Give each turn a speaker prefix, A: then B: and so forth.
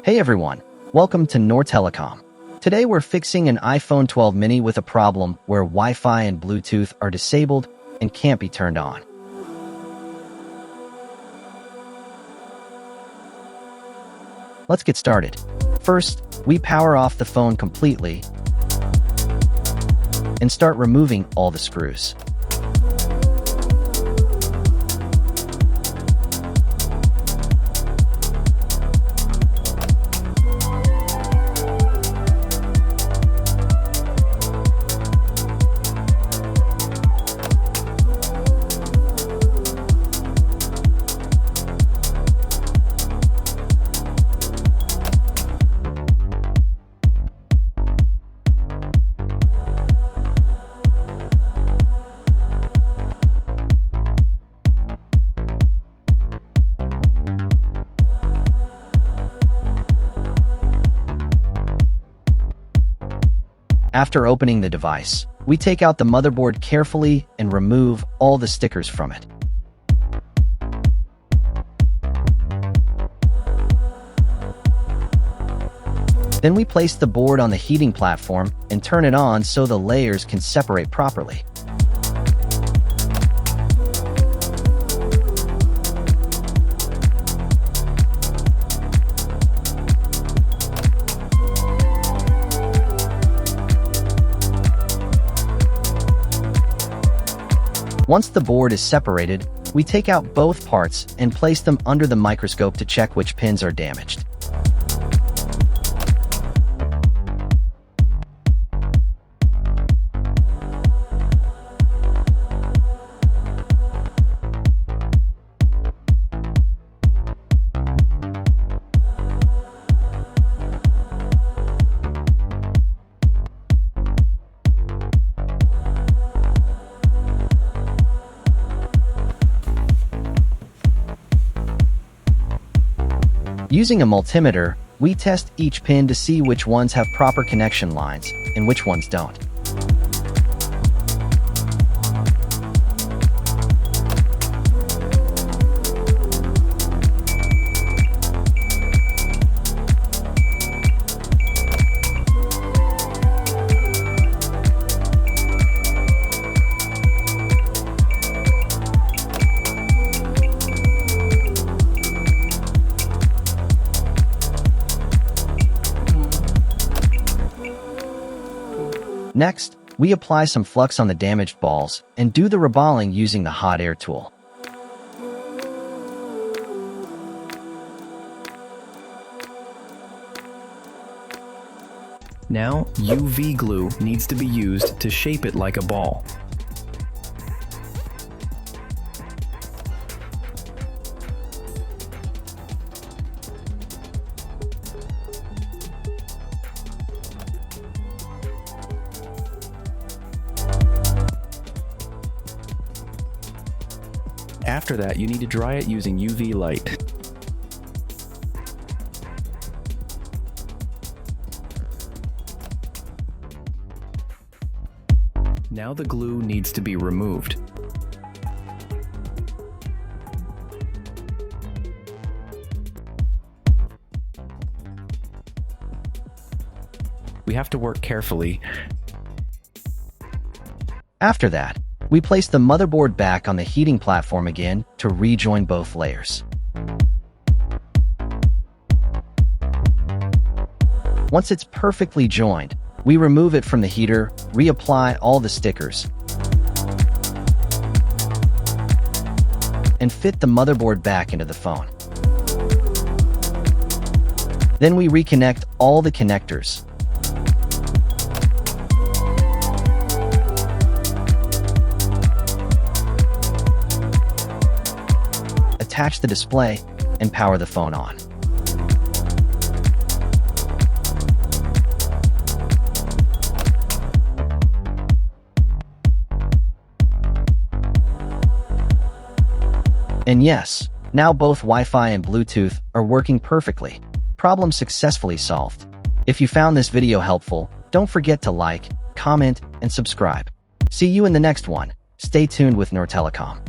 A: Hey everyone, welcome to Noor Telecom. Today we're fixing an iPhone 12 mini with a problem where Wi-Fi and Bluetooth are disabled and can't be turned on. Let's get started. First, we power off the phone completely and start removing all the screws. After opening the device, we take out the motherboard carefully and remove all the stickers from it. Then we place the board on the heating platform and turn it on so the layers can separate properly. Once the board is separated, we take out both parts and place them under the microscope to check which pins are damaged. Using a multimeter, we test each pin to see which ones have proper connection lines and which ones don't. Next, we apply some flux on the damaged balls and do the reballing using the hot air tool.
B: Now, UV glue needs to be used to shape it like a ball. After that, you need to dry it using UV light. Now the glue needs to be removed. We have to work carefully.
A: After that, we place the motherboard back on the heating platform again to rejoin both layers. Once it's perfectly joined, we remove it from the heater, reapply all the stickers, and fit the motherboard back into the phone. Then we reconnect all the connectors. Attach the display, and power the phone on. And yes, now both Wi-Fi and Bluetooth are working perfectly. Problem successfully solved. If you found this video helpful, don't forget to like, comment, and subscribe. See you in the next one. Stay tuned with Noor Telecom.